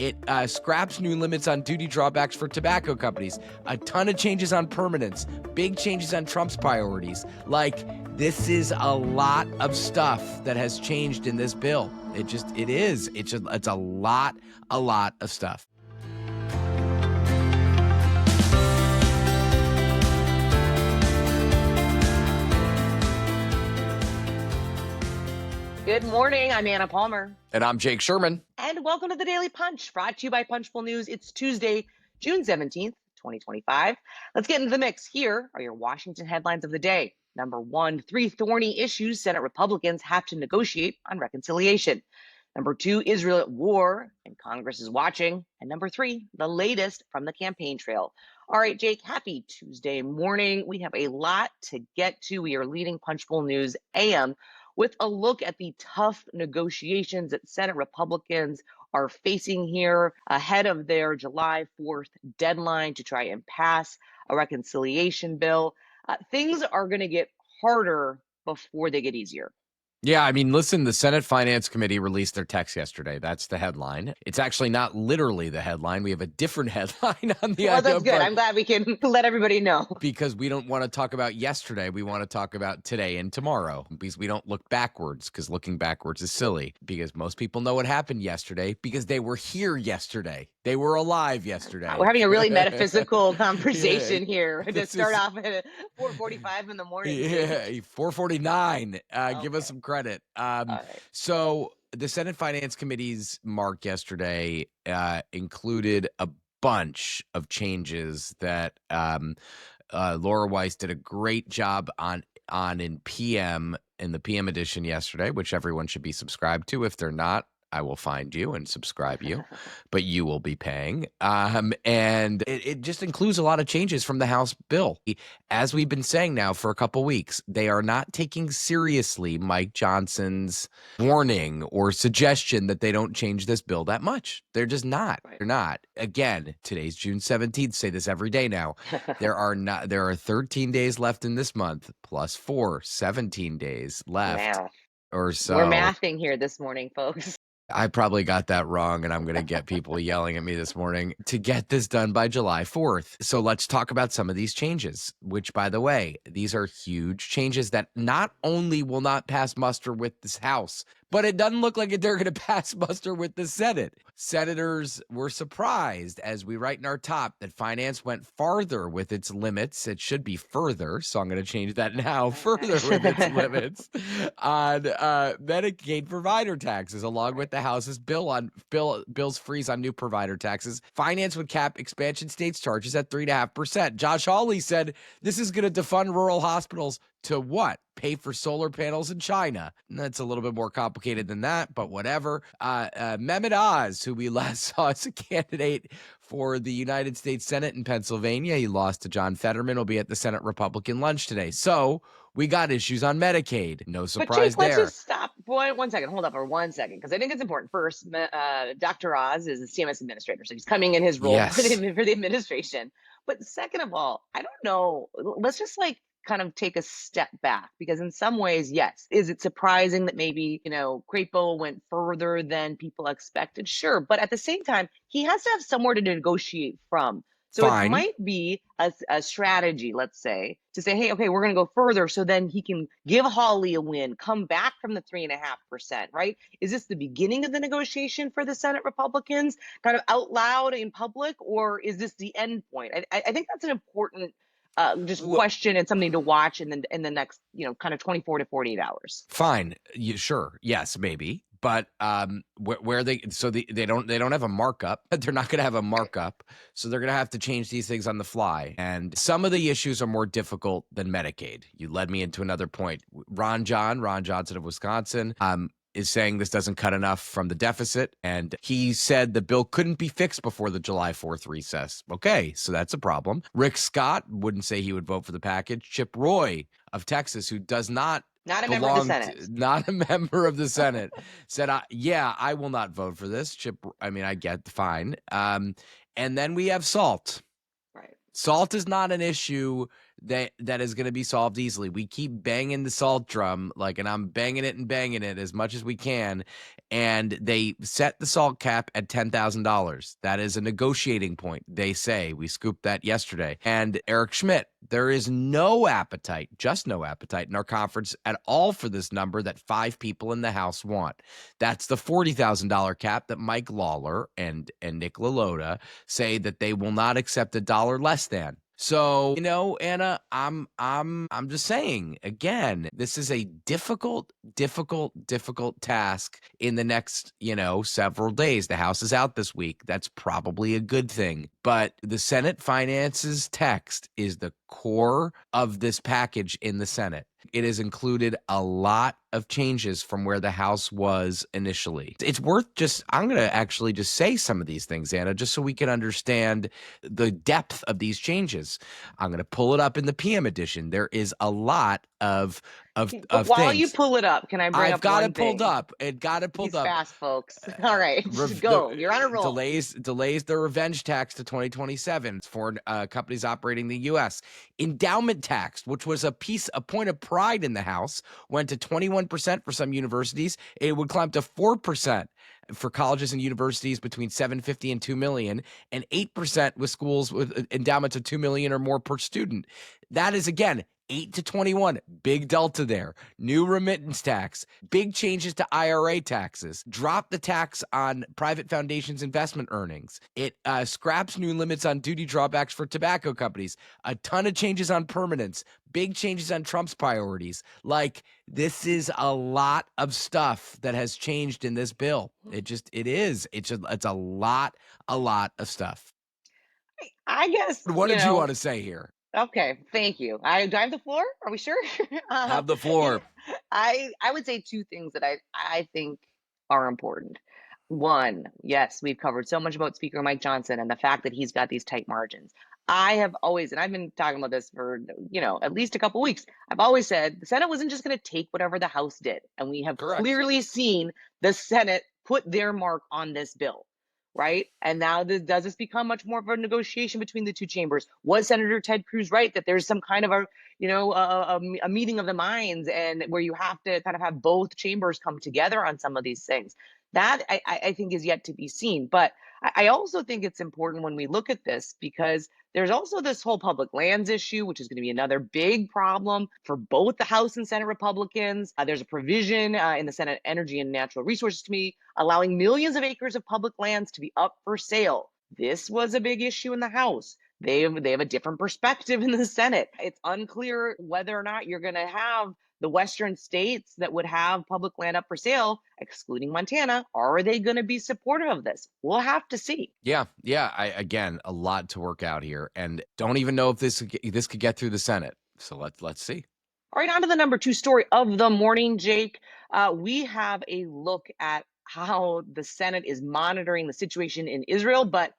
It scraps new limits on duty drawbacks for tobacco companies. A ton of changes on permanence. Big changes on Trump's priorities. Like, this is a lot of stuff that has changed in this bill. It's a lot of stuff. Good morning. I'm Anna Palmer. And I'm Jake Sherman. And welcome to the Daily Punch, brought to you by Punchbowl News. It's Tuesday, June 17th, 2025. Let's get into the mix. Here are your Washington headlines of the day. Number one, 3 thorny issues Senate Republicans have to negotiate on reconciliation. Number 2, Israel at war, and Congress is watching. And number 3, the latest from the campaign trail. All right, Jake, happy Tuesday morning. We have a lot to get to. We are leading Punchbowl News AM with a look at the tough negotiations that Senate Republicans are facing here ahead of their July 4th deadline to try and pass a reconciliation bill. Things are going to get harder before they get easier. Yeah, I mean, listen, the Senate Finance Committee released their text yesterday. That's the headline. It's actually not literally the headline. We have a different headline on the Well, that's good. I'm glad we can let everybody know. Because we don't want to talk about yesterday. We want to talk about today and tomorrow, because we don't look backwards, because looking backwards is silly, because most people know what happened yesterday because they were here yesterday. They were alive yesterday. We're having a really metaphysical conversation here to start off at 4:45 in the morning. Yeah, 4:49. Give us some credit. Right. So the Senate Finance Committee's mark yesterday included a bunch of changes that Laura Weiss did a great job on in the PM edition yesterday, which everyone should be subscribed to. If they're not, I will find you and subscribe you, but you will be paying. And it just includes a lot of changes from the House bill. As we've been saying now for a couple weeks, they are not taking seriously Mike Johnson's warning or suggestion that they don't change this bill that much. They're just not. Right. They're not. Again, today's June 17th. Say this every day now. There are 13 days left in this month, plus 17 days left. Wow. Or so. We're mathing here this morning, folks. I probably got that wrong, and I'm going to get people yelling at me this morning to get this done by July 4th. So let's talk about some of these changes, which, by the way, these are huge changes that not only will not pass muster with this House, but it doesn't look like they're going to pass muster with the Senate. Senators were surprised, as we write in our top, that finance went farther with its limits. It should be further, so I'm going to change that now. Further with its limits on Medicaid provider taxes, along with the House's bills freeze on new provider taxes. Finance would cap expansion states' charges at 3.5%. Josh Hawley said this is going to defund rural hospitals to what? Pay for solar panels in China. And that's a little bit more complicated than that, but whatever. Mehmet Oz, who we last saw as a candidate for the United States Senate in Pennsylvania, he lost to John Fetterman, will be at the Senate Republican lunch today. So we got issues on Medicaid. No surprise there. Let's just stop. One second. Hold up for 1 second, because I think it's important. First, Dr. Oz is the CMS administrator, so he's coming in his role for the administration. But second of all, I don't know. Let's just kind of take a step back, because in some ways, yes, is it surprising that maybe, Crapo went further than people expected? Sure. But at the same time, he has to have somewhere to negotiate from. So It might be a strategy, let's say, to say, hey, okay, we're going to go further, so then he can give Hawley a win, come back from the 3.5%, right? Is this the beginning of the negotiation for the Senate Republicans, kind of out loud in public, or is this the end point? I think that's an important question and something to watch in the next, kind of 24 to 48 hours. Fine. Sure. Yes, maybe. But where they don't have a markup. They're not going to have a markup, so they're going to have to change these things on the fly. And some of the issues are more difficult than Medicaid. You led me into another point. Ron Johnson of Wisconsin, is saying this doesn't cut enough from the deficit, and he said the bill couldn't be fixed before the July 4th recess. Okay, so that's a problem. Rick Scott wouldn't say he would vote for the package. Chip Roy of Texas, who does not a member of the Senate. Not a member of the Senate, said, I will not vote for this. I get fine. And then we have SALT. Right. SALT is not an issue that is going to be solved easily. We keep banging the SALT drum, and I'm banging it as much as we can. and they set the salt cap at $10,000. That is a negotiating point, they say. We scooped that yesterday. And Eric Schmidt, there is no appetite, just no appetite in our conference at all for this number that 5 people in the House want. That's the $40,000 cap that Mike Lawler and Nick LaLota say that they will not accept a dollar less than. So, Anna, I'm just saying again, this is a difficult task in the next, several days. The House is out this week. That's probably a good thing. But the Senate finances text is the core of this package in the Senate. It has included a lot of changes from where the House was initially. It's worth I'm going to actually just say some of these things, Anna, just so we can understand the depth of these changes. I'm going to pull it up in the PM edition. There is a lot of But while things. you pull it up, can I bring I've up got one it pulled thing? up. It got it pulled He's up. fast, folks. All right, go. You're on a roll. Delays the revenge tax to 2027 for companies operating in the U.S. Endowment tax, which was a point of pride in the House, went to 21% for some universities. It would climb to 4% for colleges and universities between 750 and 2 million, and 8% with schools with endowments of 2 million or more per student. That is, again, 8 to 21, big delta there. New remittance tax, big changes to IRA taxes, drop the tax on private foundations' investment earnings. It scraps new limits on duty drawbacks for tobacco companies, a ton of changes on permanence, big changes on Trump's priorities. Like, this is a lot of stuff that has changed in this bill. It's a lot of stuff. I guess, What did you want to say here? Okay, thank you. Do I have the floor? Are we sure? Have the you know, floor. I would say two things that I think are important. One, yes, we've covered so much about Speaker Mike Johnson and the fact that he's got these tight margins. I have always, and I've been talking about this for at least a couple weeks. I've always said the Senate wasn't just going to take whatever the House did, and we have Correct. clearly seen the Senate put their mark on this bill. Right. And now does this become much more of a negotiation between the two chambers? Was Senator Ted Cruz right that there's some kind of a meeting of the minds, and where you have to kind of have both chambers come together on some of these things? That I think is yet to be seen. But I also think it's important when we look at this, because there's also this whole public lands issue, which is going to be another big problem for both the House and Senate Republicans. There's a provision in the Senate Energy and Natural Resources Committee allowing millions of acres of public lands to be up for sale. This was a big issue in the House. They have a different perspective in the Senate. It's unclear whether or not you're going to have the Western states that would have public land up for sale, excluding Montana. Are they going to be supportive of this? We'll have to see. Yeah. Again, a lot to work out here, and don't even know if this could get through the Senate. So let's see. All right, on to the number 2 story of the morning, Jake. We have a look at how the Senate is monitoring the situation in Israel, but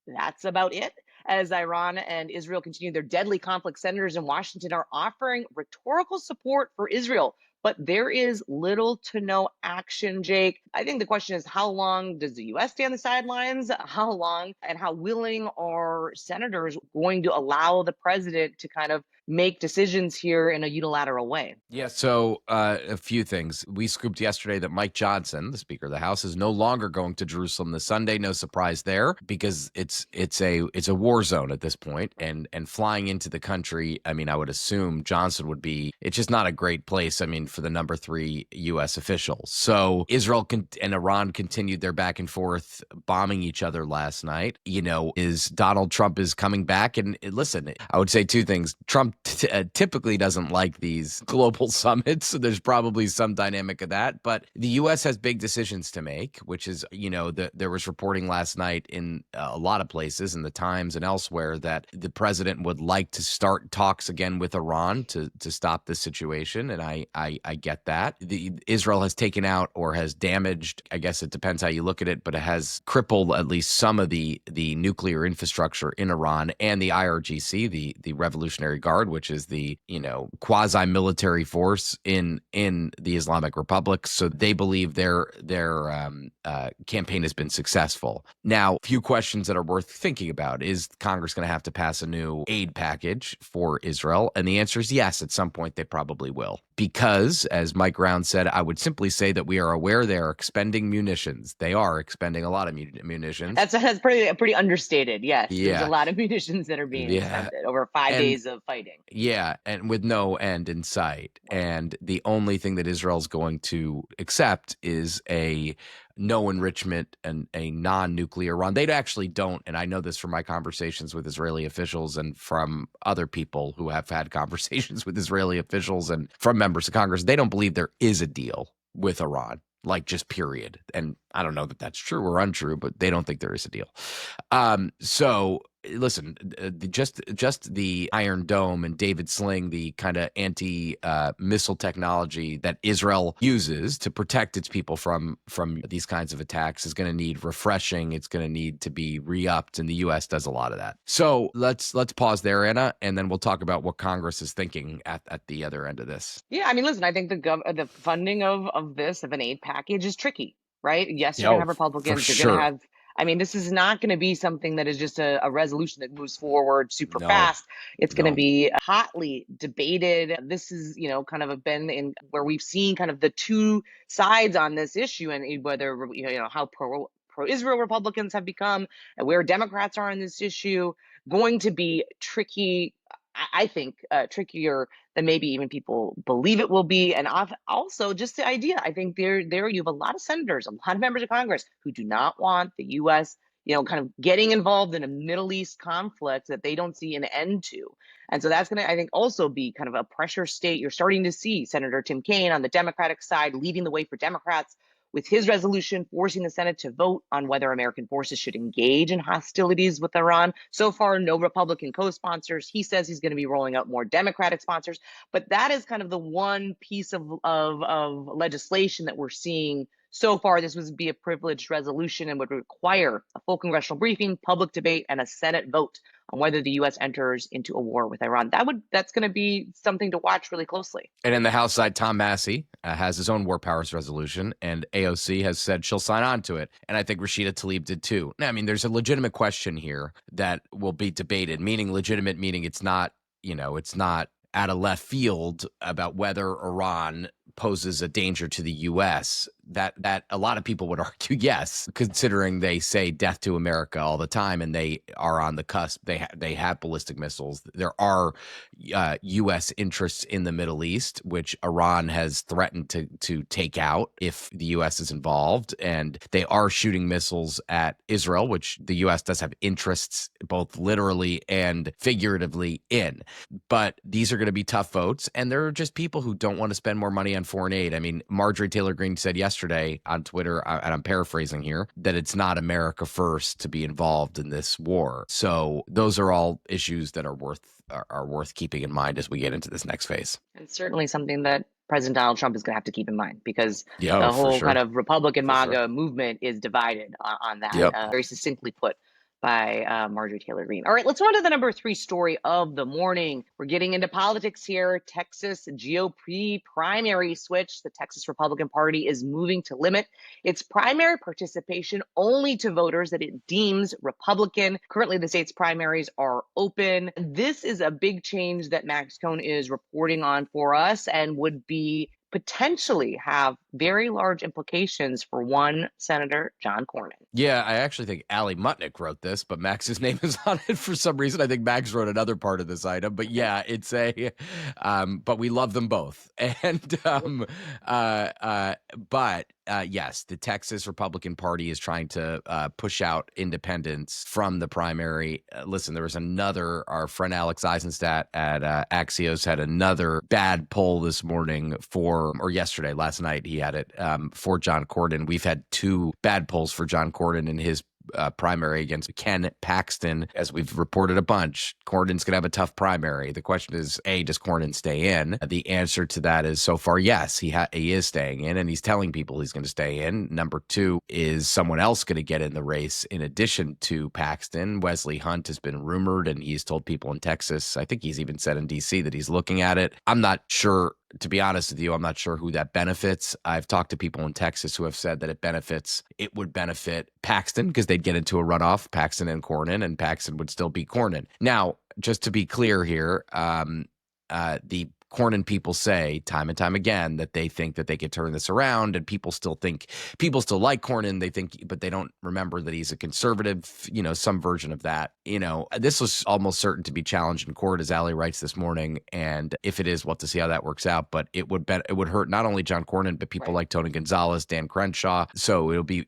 that's about it. As Iran and Israel continue their deadly conflict, senators in Washington are offering rhetorical support for Israel, but there is little to no action, Jake. I think the question is, how long does the U.S. stay on the sidelines? How long and how willing are senators going to allow the president to kind of make decisions here in a unilateral way? Yeah, so a few things. We scooped yesterday that Mike Johnson, the Speaker of the House, is no longer going to Jerusalem this Sunday. No surprise there, because it's a war zone at this point, and flying into the country. I mean, I would assume Johnson would be. It's just not a great place. I mean, for the number 3 U.S. officials. So Israel and Iran continued their back and forth, bombing each other last night. Is Donald Trump is coming back, and listen, I would say two things. Trump typically doesn't like these global summits, so there's probably some dynamic of that. But the U.S. has big decisions to make, which is, there was reporting last night in a lot of places, in the Times and elsewhere, that the president would like to start talks again with Iran to stop this situation, and I get that. Israel has taken out or has damaged, I guess it depends how you look at it, but it has crippled at least some of the nuclear infrastructure in Iran and the IRGC, the Revolutionary Guard. Guard, which is the, quasi-military force in the Islamic Republic. So they believe their campaign has been successful. Now, a few questions that are worth thinking about. Is Congress going to have to pass a new aid package for Israel? And the answer is yes. At some point, they probably will. Because, as Mike Round said, I would simply say that we are aware they are expending munitions. They are expending a lot of munitions. That's pretty understated. Yes, there's a Yeah. lot of munitions that are being Yeah. expended over 5 days of fighting. Yeah, and with no end in sight. And the only thing that Israel's going to accept is a no enrichment and a non-nuclear Iran. They actually don't, and I know this from my conversations with Israeli officials and from other people who have had conversations with Israeli officials and from members of Congress, they don't believe there is a deal with Iran, like just period. And I don't know that that's true or untrue, but they don't think there is a deal. So listen, just the Iron Dome and David Sling, the kind of anti-missile technology that Israel uses to protect its people from these kinds of attacks is going to need refreshing. It's going to need to be re-upped, and the U.S. does a lot of that. So let's pause there, Anna, and then we'll talk about what Congress is thinking at the other end of this. Yeah, I mean, listen, I think the funding of an aid package is tricky, right? Yes, you're gonna have Republicans. You're gonna have. I mean, this is not going to be something that is just a resolution that moves forward super fast. It's going to be hotly debated. This is, kind of been in where we've seen kind of the two sides on this issue, and whether, how pro-Israel Republicans have become and where Democrats are on this issue, going to be tricky. I think trickier than maybe even people believe it will be. And also just the idea, I think there you have a lot of senators, a lot of members of Congress who do not want the U.S., kind of getting involved in a Middle East conflict that they don't see an end to. And so that's going to, I think, also be kind of a pressure state. You're starting to see Senator Tim Kaine on the Democratic side leading the way for Democrats with his resolution forcing the Senate to vote on whether American forces should engage in hostilities with Iran. So far, no Republican co-sponsors. He says he's going to be rolling out more Democratic sponsors. But that is kind of the one piece of legislation that we're seeing so far. This would be a privileged resolution and would require a full congressional briefing, public debate, and a Senate vote on whether the U.S. enters into a war with Iran. That's going to be something to watch really closely. And in the House side, Tom Massey has his own war powers resolution, and AOC has said she'll sign on to it. And I think Rashida Tlaib did too. Now, I mean, there's a legitimate question here that will be debated, meaning it's not, it's not out of left field about whether Iran poses a danger to the U.S. That a lot of people would argue yes, considering they say death to America all the time, and they are on the cusp. They have ballistic missiles. There are U.S. interests in the Middle East, which Iran has threatened to take out if the U.S. is involved, and they are shooting missiles at Israel, which the U.S. does have interests both literally and figuratively in. But these are going to be tough votes, and there are just people who don't want to spend more money on foreign aid. I mean, Marjorie Taylor Greene said yesterday on Twitter, and I'm paraphrasing here, that it's not America first to be involved in this war. So those are all issues that are worth keeping in mind as we get into this next phase. And certainly something that President Donald Trump is going to have to keep in mind, because the whole kind of Republican MAGA movement is divided on that, very succinctly put by Marjorie Taylor Greene. All right, let's go on to the number 3 story of the morning. We're getting into politics here. Texas GOP primary switch. The Texas Republican Party is moving to limit its primary participation only to voters that it deems Republican. Currently, the state's primaries are open. This is a big change that Max Cohn is reporting on for us, and would be potentially have very large implications for one Senator John Cornyn. Yeah, I actually think Ali Mutnick wrote this, but Max's name is on it for some reason. I think Max wrote another part of this item, but yeah, it's but we love them both. And, yes, the Texas Republican Party is trying to push out independents from the primary. Listen, there was our friend Alex Eisenstadt at Axios had another bad poll this morning last night he had it for John Cornyn. We've had 2 bad polls for John Cornyn in his primary against Ken Paxton. As we've reported a bunch, Cornyn's going to have a tough primary. The question is, A, does Cornyn stay in? The answer to that is so far, yes, he is staying in, and he's telling people he's going to stay in. Number two, is someone else going to get in the race in addition to Paxton? Wesley Hunt has been rumored, and he's told people in Texas, I think he's even said in D.C. that he's looking at it. I'm not sure. To be honest with you, I'm not sure who that benefits. I've talked to people in Texas who have said that it would benefit Paxton because they'd get into a runoff, Paxton and Cornyn, and Paxton would still be Cornyn. Now, just to be clear here, the Cornyn people say time and time again that they think that they could turn this around, and people still like Cornyn. They think, but they don't remember that he's a conservative, some version of that. This was almost certain to be challenged in court, as Ali writes this morning. And if it is, we'll have to see how that works out. But it would hurt not only John Cornyn, but people like Tony Gonzalez, Dan Crenshaw. So it'll be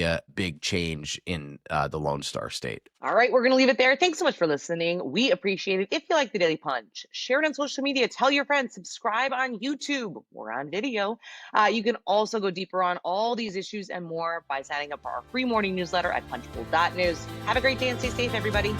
a big change in the Lone Star State. All right, we're going to leave it there. Thanks so much for listening. We appreciate it. If you like the Daily Punch, share it on social media. Tell your friends. Subscribe on YouTube. We're on video. You can also go deeper on all these issues and more by signing up for our free morning newsletter at punchbowl.news. Have a great day and stay safe, everybody.